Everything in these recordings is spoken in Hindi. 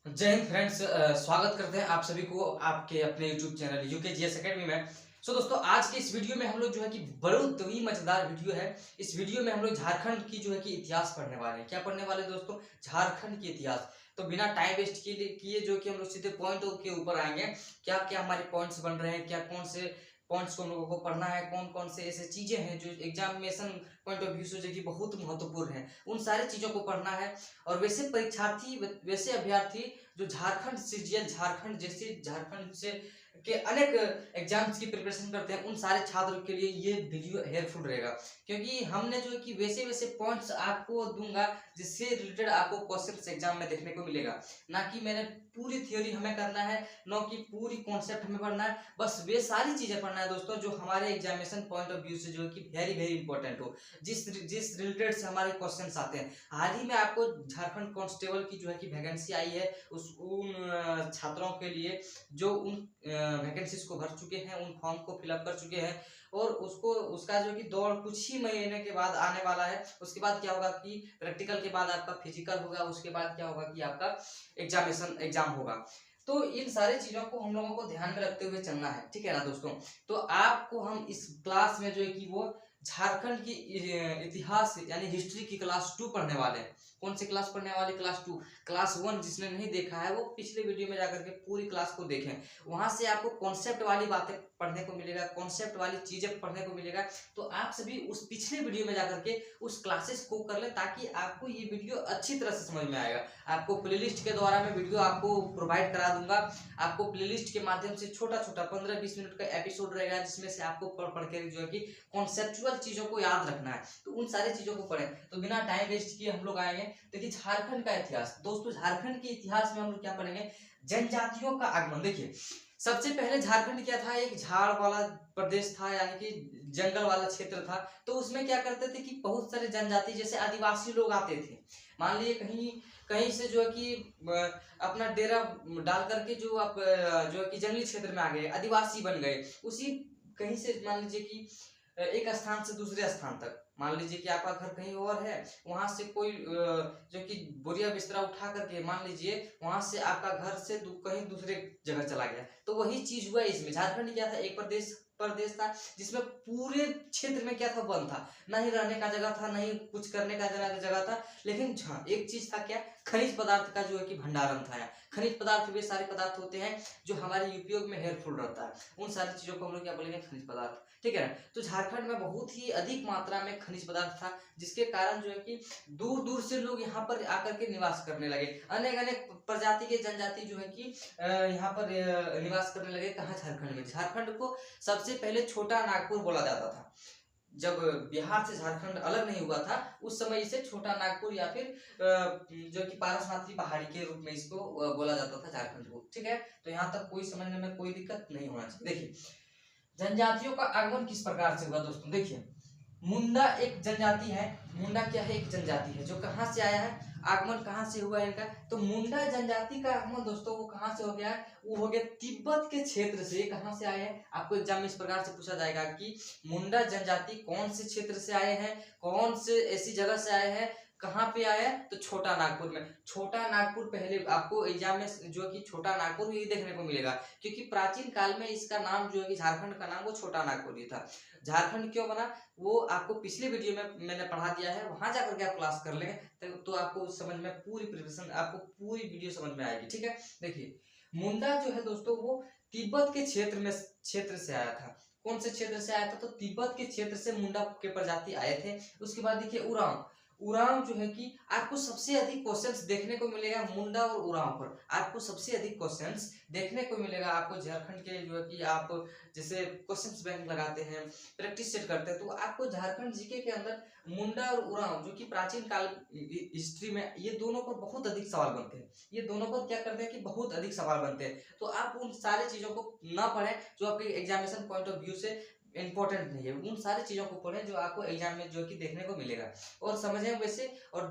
जय हिंद फ्रेंड्स। स्वागत करते हैं आप सभी को आपके अपने YouTube channel UK GS academy में। दोस्तों, आज के इस वीडियो में हम लोग जो है कि बहुत ही मजेदार वीडियो है। इस वीडियो में हम लोग झारखंड की जो है कि इतिहास पढ़ने वाले हैं। क्या पढ़ने वाले दोस्तों? झारखंड की इतिहास। तो बिना टाइम वेस्ट किए जो कि हम लोग सीधे पॉइंट के ऊपर आएंगे। क्या क्या हमारे पॉइंट्स बन रहे हैं, क्या कौन से पॉइंट्स को हम लोगों को पढ़ना है, कौन कौन से ऐसे चीजें हैं जो एग्जामिनेशन पॉइंट ऑफ व्यू से जो कि बहुत महत्वपूर्ण है, उन सारी चीजों को पढ़ना है। और वैसे परीक्षार्थी, वैसे अभ्यर्थी जो झारखंड से झारखंड जैसे झारखंड से के अनेक एग्जाम्स की प्रिपरेशन करते हैं, उन सारे छात्रों के लिए ये वीडियो हेल्पफुल रहेगा। क्योंकि हमने जो है कि वैसे वैसे पॉइंट्स आपको दूंगा जिससे रिलेटेड आपको क्वेश्चंस एग्जाम में देखने को मिलेगा। ना कि मैंने पूरी थ्योरी हमें करना है, न कि पूरी कॉन्सेप्ट हमें पढ़ना है। बस वे सारी चीजें पढ़ना है दोस्तों जो हमारे एग्जामिनेशन पॉइंट ऑफ व्यू से जो है कि वेरी वेरी इंपॉर्टेंट हो, जिस जिस रिलेटेड से हमारे क्वेश्चंस आते हैं। हाल ही में आपको झारखंड कांस्टेबल की जो है कि वैकेंसी आई है, उस उन छात्रों के लिए जो उन वैकेंसीज को भर चुके हैं, उन फॉर्म को फिलअप कर चुके हैं। और उसको उसका जो कि दौड़ कुछ ही महीने के बाद आने वाला है। उसके बाद क्या होगा कि प्रैक्टिकल के बाद आपका फिजिकल होगा, उसके बाद क्या होगा कि आपका एग्जाम होगा। तो इन सारी चीजों को हम लोगों को ध्यान में रखते हुए चलना है, ठीक है ना दोस्तों। तो आपको हम इस क्लास में जो है कि वो झारखंड की इतिहास यानी हिस्ट्री की क्लास 2 पढ़ने वाले हैं। कौन सी क्लास पढ़ने वाले? क्लास 2। क्लास 1 जिसने नहीं देखा है वो पिछले वीडियो में जाकर के पूरी क्लास को देखें। वहां से आपको कॉन्सेप्ट वाली बातें पढ़ने को मिलेगा, कॉन्सेप्ट वाली चीजें पढ़ने को मिलेगा। तो आप सभी उस पिछले वीडियो में जाकर के उस क्लासेस को कर ले, ताकि आपको ये वीडियो अच्छी तरह से समझ में आएगा। आपको प्लेलिस्ट के द्वारा मैं वीडियो आपको प्रोवाइड करा दूंगा। आपको प्लेलिस्ट के माध्यम से छोटा छोटा 15-20 मिनट का एपिसोड रहेगा, जिसमें से आपको पढ़ पढ़ के जो है कि कॉन्सेप्चुअल चीजों को याद रखना है। तो उन सारी चीजों को पढ़ें। तो बिना टाइम वेस्ट किए हम लोग आएंगे। देखिए, झारखंड का इतिहास दोस्तों, झारखंड के इतिहास में हम लोग क्या पढ़ेंगे? जनजातियों का आगमन। देखिए, सबसे पहले झारखंड क्या था? एक झाड़ वाला प्रदेश था, यानी कि जंगल वाला क्षेत्र था। तो उसमें क्या करते थे कि बहुत सारे जनजाति जैसे आदिवासी लोग आते थे। मान लीजिए कहीं कहीं से जो है कि अपना डेरा डाल करके जो आप जो है कि जंगली क्षेत्र में आ गए, आदिवासी बन गए। उसी कहीं से मान लीजिए कि एक स्थान से दूसरे स्थान तक, मान लीजिए कि आपका घर कहीं और है, वहां से कोई जो कि बोरिया बिस्तरा उठा करके, मान लीजिए वहां से आपका घर से कहीं दूसरे जगह चला गया। तो वही चीज हुआ इसमें। झारखंड क्या था? एक प्रदेश था जिसमें पूरे क्षेत्र में क्या था? वन था। ना ही रहने का जगह था, ना ही कुछ करने का जगह था। लेकिन हाँ, एक चीज था क्या? खनिज पदार्थ का जो है कि भंडारण था। यहाँ खनिज पदार्थ वे सारे पदार्थ होते हैं जो हमारे उपयोग में हेल्पफुल रहता है। उन सारी चीजों को हम लोग क्या बोलेंगे? खनिज पदार्थ, ठीक है ना। तो झारखंड में बहुत ही अधिक मात्रा में खनिज पदार्थ था, जिसके कारण जो है कि दूर दूर से लोग यहाँ पर आकर के निवास करने लगे। अनेक अनेक प्रजाति के जनजाति जो है कि यहाँ पर निवास करने लगे। कहाँ? झारखंड में। झारखंड को सबसे पहले छोटा नागपुर बोला जाता था। जब बिहार से झारखंड अलग नहीं हुआ था, उस समय इसे छोटा नागपुर या फिर जो कि पारसनाथी पहाड़ी के रूप में इसको बोला जाता था झारखंड को, ठीक है। तो यहाँ तक कोई समझने में कोई दिक्कत नहीं होना चाहिए। देखिए, जनजातियों का आगमन किस प्रकार से हुआ दोस्तों? देखिए, मुंडा एक जनजाति है। मुंडा क्या है? एक जनजाति है जो कहाँ से आया है, आगमन कहाँ से हुआ है इनका? तो मुंडा जनजाति का आगमन दोस्तों वो कहाँ से हो गया है? वो हो गया तिब्बत के क्षेत्र से। कहाँ से आए हैं? आपको एग्जाम में इस प्रकार से पूछा जाएगा कि मुंडा जनजाति कौन से क्षेत्र से आए हैं, कौन से ऐसी जगह से आए हैं, कहाँ पे आया है? तो छोटा नागपुर में। छोटा नागपुर पहले आपको एग्जाम में जो कि छोटा नागपुर ही देखने को मिलेगा, क्योंकि प्राचीन काल में इसका नाम जो है कि झारखंड का नाम वो छोटा नागपुर ही था। झारखंड क्यों बना वो आपको पिछले वीडियो में मैंने पढ़ा दिया है, वहां जाकर के आप क्लास कर लेंगे तो आपको समझ में पूरी प्रिपरेशन, आपको पूरी वीडियो समझ में आएगी, ठीक है। देखिए, मुंडा जो है दोस्तों वो तिब्बत के क्षेत्र से आया था। कौन से क्षेत्र से आया था? तो तिब्बत के क्षेत्र से मुंडा के प्रजाति आए थे। उसके बाद देखिए उरांव। उरांव जो है कि आपको सबसे अधिक क्वेश्चंस देखने को मिलेगा मुंडा और उरांव पर। आपको सबसे अधिक क्वेश्चंस देखने को मिलेगा आपको झारखंड के जो है कि आप जैसे क्वेश्चंस बैंक लगाते हैं, प्रैक्टिस सेट करते हैं, तो आपको झारखंड जीके के अंदर मुंडा और उरांव जो कि प्राचीन काल हिस्ट्री में ये दोनों पर बहुत अधिक सवाल बनते हैं। ये दोनों पर क्या करते हैं कि बहुत अधिक सवाल बनते हैं। तो आप उन सारी चीजों को ना पढ़ें जो आपके एग्जामिनेशन पॉइंट ऑफ व्यू से इंपॉर्टेंट नहीं है। उन सारी चीजों को पढ़ें जो आपको एग्जाम में जो कि देखने को मिलेगा, और समझें वैसे, और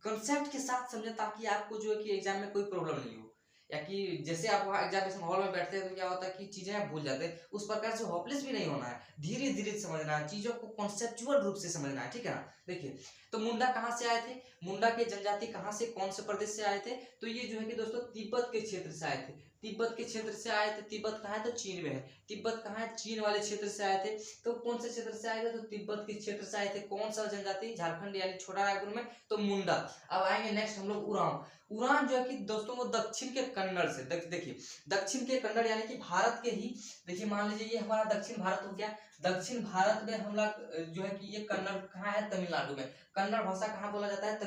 कंसेप्ट के साथ समझें, ताकि आपको जो है कि एग्जाम में कोई प्रॉब्लम नहीं हो। या कि जैसे आप वहाँ एग्जामिनेशन हॉल में बैठते हैं तो क्या होता है कि चीजें आप भूल जाते हैं, उस प्रकार से होपलेस भी नहीं होना है। धीरे धीरे समझना है चीजों को, कॉन्सेप्चुअल रूप से समझना है, ठीक है ना। देखिए, तो मुंडा कहाँ से आए थे, मुंडा के जनजाति कहाँ से, कौन से प्रदेश से आए थे, तो ये जो है कि दोस्तों तिब्बत के क्षेत्र से आए थे, तिब्बत के क्षेत्र से आए थे। तिब्बत कहाँ है, तो चीन में है। तिब्बत कहाँ है, चीन वाले क्षेत्र से आए थे। तो कौन से क्षेत्र से आए थे, तो तिब्बत के क्षेत्र से आए थे। कौन सा जनजाति, झारखंड यानी छोटा नागपुर में, तो मुंडा। अब आएंगे नेक्स्ट हम लोग उरांव। उरांव जो है कि दोस्तों वो दक्षिण के कन्नड़ से, देखिए दक्षिण के कन्नड़ यानी कि भारत के ही, देखिए मान लीजिए ये हमारा दक्षिण भारत हो गया। दक्षिण भारत में हम लोग जो है कि ये कन्नड़ कहाँ है, तमिलनाडु में। कन्नड़ भाषा कहाँ बोला जाता है,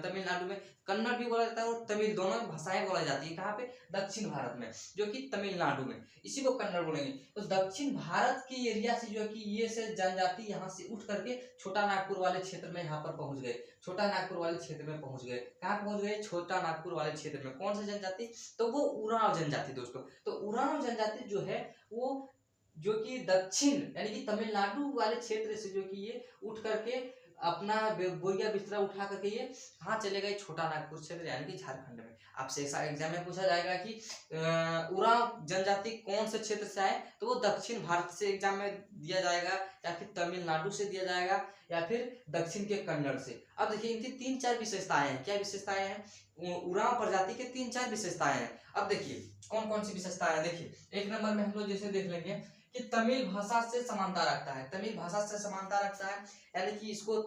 तमिलनाडु में। कन्नड़ भी बोला जाता है और तमिल, दोनों भाषाएं बोला जाती है कहाँ पे, दक्षिण भारत में, जो कि तमिलनाडु में, इसी को कन्नड़ बोलेंगे। तो दक्षिण भारत की एरिया से जो है कि ये से जनजाति यहाँ से उठ करके छोटा नागपुर वाले क्षेत्र में यहाँ पर पहुंच गए। छोटा नागपुर वाले क्षेत्र में पहुंच गए। कहाँ पहुंच गए, छोटा नागपुर वाले क्षेत्र में। कौन सी जनजाति, तो वो उरांव जनजाति दोस्तों। तो उरांव जनजाति जो है वो जो कि दक्षिण यानी कि तमिलनाडु वाले क्षेत्र से जो कि ये उठ करके अपना बोरिया बिस्तरा उठा करके ये कहाँ चले गए, छोटा नागपुर क्षेत्र यानी कि झारखंड में। आपसे ऐसा एग्जाम में पूछा जाएगा कि उरांव जनजाति कौन से क्षेत्र से आए, तो वो दक्षिण भारत से एग्जाम में दिया जाएगा, या फिर तमिलनाडु से दिया जाएगा, या फिर दक्षिण के कन्नड़ से। अब देखिए इनकी 3-4 विशेषताएं हैं। क्या विशेषताएं हैं, उरांव प्रजाति के 3-4 विशेषताएं हैं। अब देखिए कौन कौन सी विशेषताएं हैं। देखिए एक नंबर में हम लोग जैसे देख लेंगे कि तमिल भाषा से समानता रखता है। तमिल भाषा से समानता रखता है यानी कि इसको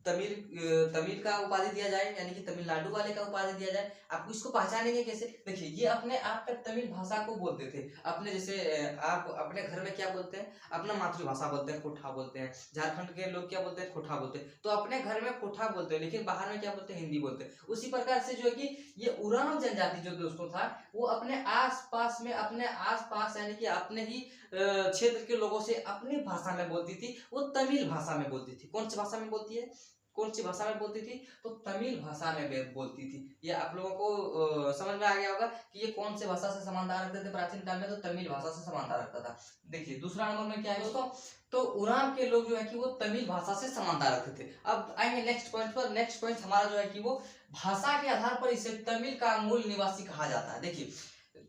तमिल का उपाधि दिया जाए, यानी कि तमिलनाडु वाले का उपाधि दिया जाए। आपको इसको पहचानेंगे कैसे, देखिए ये अपने आप पे तमिल भाषा को बोलते थे। अपने जैसे आप अपने घर में क्या बोलते हैं, अपना मातृभाषा बोलते हैं, कोठा बोलते हैं। झारखंड के लोग क्या बोलते हैं, कोठा बोलते हैं। तो अपने घर में कोठा बोलते हैं, लेकिन बाहर में क्या बोलते हैं, हिंदी बोलते हैं। उसी प्रकार से जो है कि ये उरांव जनजाति जो दोस्तों था, वो अपने आसपास में, अपने आसपास यानी कि अपने ही क्षेत्र के लोगों से अपनी भाषा में बोलती थी। वो तमिल भाषा में बोलती थी। कौन सी भाषा में बोलती है, कौन सी भाषा में बोलती थी, तो तमिल भाषा में बोलती थी। ये आप लोगों को समझ में आ गया होगा कि ये कौन से भाषा से समानता रखते थे प्राचीन काल में, तो तमिल भाषा से समानता रखता था। देखिए दूसरा नंबर में क्या है दोस्तों, तो उरांव के लोग जो है कि वो तमिल भाषा से समानता रखते थे। अब आएंगे नेक्स्ट पॉइंट पर। नेक्स्ट पॉइंट हमारा जो है कि वो भाषा के आधार पर इसे तमिल का मूल निवासी कहा जाता है। देखिए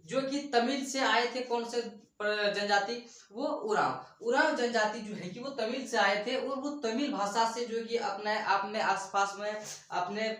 जो कि तमिल से आए थे, कौन से जनजाति, वो उरांव जनजाति जो है कि वो तमिल से आए थे, और वो तमिल भाषा से जो कि अपने आसपास में अपने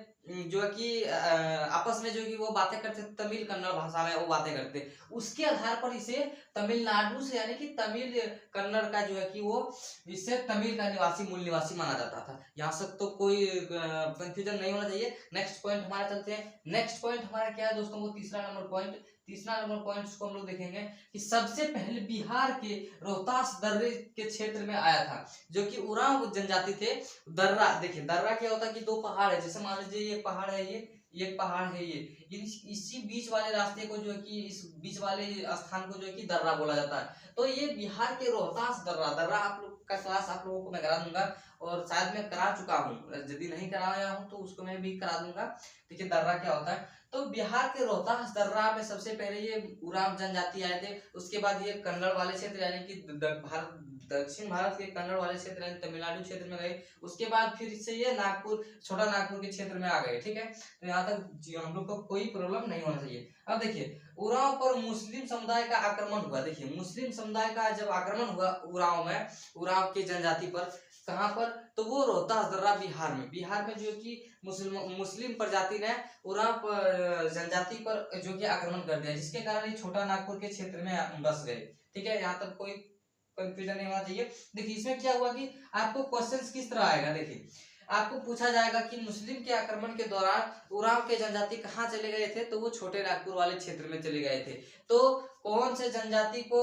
जो कि आपस में जो कि वो बातें करते, तमिल कन्नड़ भाषा में वो बातें करते। उसके आधार पर इसे तमिलनाडु से यानी कि तमिल कन्नड़ का जो है कि वो इससे तमिल का निवासी, मूल निवासी माना जाता था। यहाँ से तो कोई कंफ्यूजन नहीं होना चाहिए। नेक्स्ट पॉइंट हमारा चलते हैं। नेक्स्ट पॉइंट हमारा क्या है दोस्तों, वो तीसरा नंबर पॉइंट। तीसरा नंबर पॉइंट को हम लोग देखेंगे कि सबसे पहले बिहार के रोहतास दर्रे के क्षेत्र में आया था, जो कि उरांव जनजाति थे। दर्रा, देखिए दर्रा क्या होता है कि दो पहाड़ है, जैसे मान लीजिए ये पहाड़ है, ये पहाड़ है, ये इसी बीच वाले रास्ते को जो है कि इस बीच वाले स्थान को जो है कि दर्रा बोला जाता है। तो ये बिहार के रोहतास दर्रा आप लोग का क्लास आप लोगों को मैं करा दूंगा, और शायद मैं करा चुका हूँ, यदि नहीं कराया हूँ तो उसको मैं भी करा दूंगा। देखिए दर्रा क्या होता है, तो बिहार के रोहतास दर्रा में सबसे पहले ये उरांव जनजाति आए थे। उसके बाद ये कन्नड़ वाले क्षेत्र यानी कि दक्षिण भारत के कन्नड़ वाले क्षेत्र यानी तमिलनाडु क्षेत्र में गए। उसके बाद फिर से ये नागपुर, छोटा नागपुर के क्षेत्र में आ गए। ठीक है, तो यहाँ तक हम लोग को कोई प्रॉब्लम नहीं होना चाहिए। अब देखिए उरांव पर मुस्लिम समुदाय का आक्रमण हुआ। देखिए मुस्लिम समुदाय का जब आक्रमण हुआ उरांव में, उरांव की जनजाति पर, कहाँ पर, तो वो रोहतास दर्रा बिहार में। बिहार में जो कि मुस्लिम प्रजाति ने उरांव जनजाति पर जो कि आक्रमण कर दिया, जिसके कारण ये छोटा नागपुर के क्षेत्र में बस गए। ठीक है, यहाँ तक कोई कंफ्यूजन नहीं होना चाहिए। देखिए इसमें क्या हुआ कि आपको क्वेश्चंस किस तरह आएगा, देखिए आपको पूछा जाएगा कि मुस्लिम के आक्रमण के दौरान उरांव के जनजाति कहाँ चले गए थे, तो वो छोटे नागपुर वाले क्षेत्र में चले गए थे। तो कौन से जनजाति को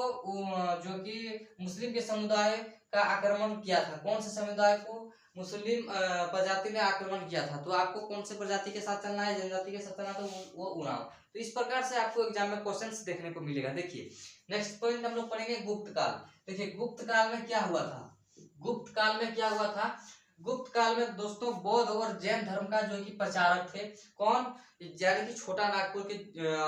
जो कि मुस्लिम के समुदाय का आक्रमण किया था, कौन से समुदाय को मुस्लिम प्रजाति ने आक्रमण किया था, तो आपको कौन से प्रजाति के साथ चलना है, जनजाति के साथ चलना, तो वो उरांव। तो इस प्रकार से आपको एग्जाम में क्वेश्चंस देखने को मिलेगा। देखिए नेक्स्ट पॉइंट हम लोग पढ़ेंगे गुप्त काल। देखिए गुप्त काल में क्या हुआ था, गुप्त काल में क्या हुआ था, गुप्त काल में दोस्तों बौद्ध और जैन धर्म का जो कि प्रचारक थे। कौन, यानी कि छोटा नागपुर के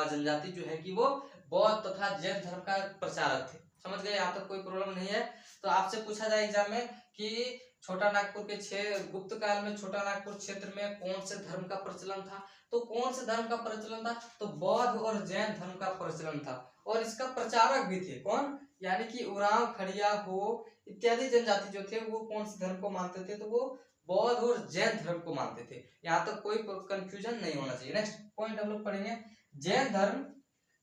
जनजाति जो है कि वो बौद्ध तथा जैन धर्म का प्रचारक थे। समझ गए, यहाँ तक कोई प्रॉब्लम नहीं है। तो आपसे पूछा जाए एग्जाम में कि छोटा नागपुर के गुप्त काल में छोटा नागपुर क्षेत्र में कौन से धर्म का प्रचलन था, तो कौन से धर्म का प्रचलन था, तो बौद्ध और जैन धर्म का प्रचलन था। और इसका प्रचारक भी थे कौन, यानी कि उरांव, खड़िया हो इत्यादि जनजाति जो थे वो कौन से धर्म को मानते थे, तो वो बौद्ध और जैन धर्म को मानते थे। यहाँ तक कोई कंफ्यूजन नहीं होना चाहिए। नेक्स्ट पॉइंट हम लोग पढ़ेंगे, जैन धर्म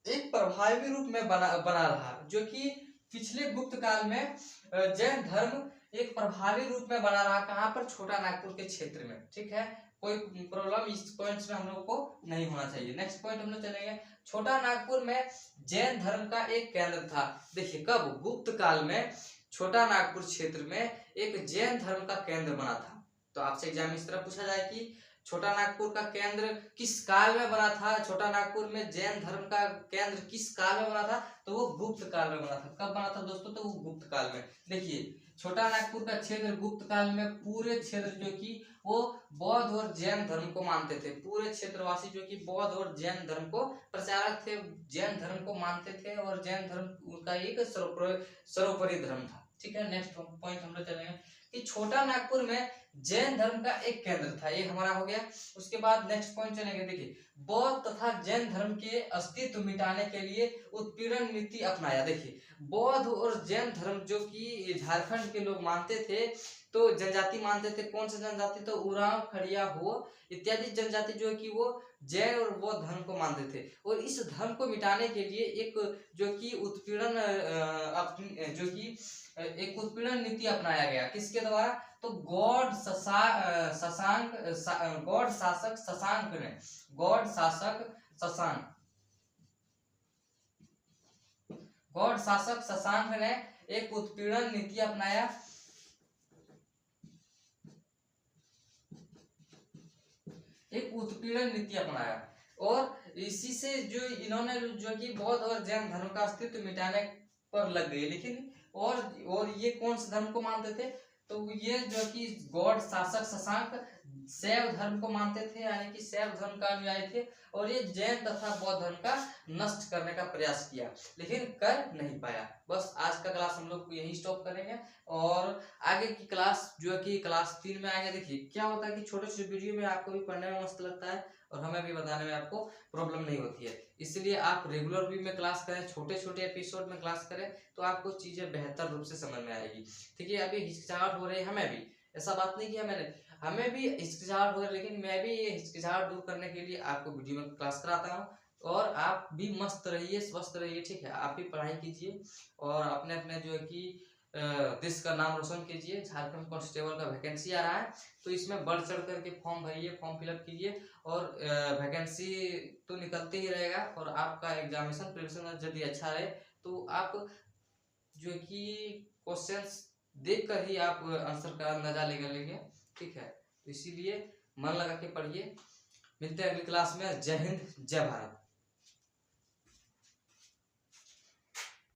एक प्रभावी रूप में बना रहा, जो कि पिछले गुप्त काल में जैन धर्म एक प्रभावी रूप में बना रहा। कहाँ पर? छोटा नागपुर के क्षेत्र में। ठीक है, कोई प्रॉब्लम इस पॉइंट्स में हम लोग को नहीं होना चाहिए। नेक्स्ट पॉइंट हम लोग चलेंगे, छोटा नागपुर में जैन धर्म का एक केंद्र था। देखिए कब? गुप्त काल में छोटा नागपुर क्षेत्र में एक जैन धर्म का केंद्र बना था। तो आपसे एग्जाम इस तरह पूछा जाए कि छोटा नागपुर का केंद्र किस काल में बना था, छोटा नागपुर में जैन धर्म का केंद्र किस काल में बना था, तो वो गुप्त काल में बना था। कब बना था दोस्तों? तो वो गुप्त काल में। देखिए छोटा नागपुर का क्षेत्र गुप्त काल में पूरे क्षेत्र जो कि वो बौद्ध और जैन धर्म को मानते थे, पूरे क्षेत्रवासी जो कि बौद्ध और जैन धर्म को प्रचारक थे, जैन धर्म को मानते थे और जैन धर्म का एक सर्वोपरि धर्म था। ठीक है, नेक्स्ट पॉइंट हम लोग चलेंगे कि छोटा नागपुर में जैन धर्म का एक केंद्र था, ये हमारा हो गया। उसके बाद नेक्स्ट पॉइंट चलेंगे, देखिए बौद्ध तथा जैन धर्म के अस्तित्व मिटाने के लिए उत्पीड़न नीति अपनाया। देखिए बौद्ध और जैन धर्म जो कि झारखंड के लोग मानते थे, तो जनजाति मानते थे। कौन सा जनजाति? तो उरांव, खड़िया, हो इत्यादि जनजाति जो कि वो जैन और बौद्ध धर्म को मानते थे। और इस धर्म को मिटाने के लिए एक जो कि उत्पीड़न जो कि एक उत्पीड़न नीति अपनाया गया। किसके द्वारा? तो गौड़ शासक शशांक ने, गौड़ शासक शशांक ने एक उत्पीड़न नीति अपनाया। और इसी से जो इन्होंने जो कि बौद्ध और जैन धर्म का अस्तित्व मिटाने पर लग गए। लेकिन और ये कौन से धर्म को मानते थे? तो ये जो कि गौड़ शासक शशांक शैव धर्म को मानते थे, यानी कि शैव धर्म का अनुयायी थे। और ये जैन तथा बौद्ध धर्म का नष्ट करने का प्रयास किया, लेकिन कर नहीं पाया। बस आज का क्लास हम लोग यही स्टॉप करेंगे और आगे की क्लास जो कि क्लास 3 में आएगा। देखिए क्या होता है कि छोटे छोटे वीडियो में आपको भी पढ़ने में मस्त लगता है और हमें भी बताने में आपको प्रॉब्लम नहीं होती है, इसलिए आप रेगुलर वी में क्लास करें, छोटे छोटे एपिसोड में क्लास करें, तो आपको चीजें बेहतर रूप से समझ में आएगी। ठीक है, अभी हिचकिचाहट हो रही है, हमें भी, ऐसा बात नहीं कि हमें भी हिचकिचाहट हो रही है, लेकिन मैं भी ये हिचकिचाहट दूर करने के लिए आपको वीडियो में क्लास कराता हूँ। और आप भी मस्त रहिए, स्वस्थ रहिए। ठीक है, आप भी पढ़ाई कीजिए और अपने अपने जो है कि देश का नाम रोशन कीजिए। झारखंड कांस्टेबल का वैकेंसी आ रहा है, तो इसमें बढ़ चढ़ करके फॉर्म भरिए, फॉर्म फिलअप कीजिए और वैकेंसी तो निकलते ही रहेगा। और आपका एग्जामिनेशन प्रिपरेशन यदि अच्छा रहे तो आप जो कि क्वेश्चंस देख कर ही आप आंसर का अंदाजा लेंगे। ठीक है, तो इसीलिए मन लगा के पढ़िए। मिलते हैं अगली क्लास में। जय हिंद, जय भारत।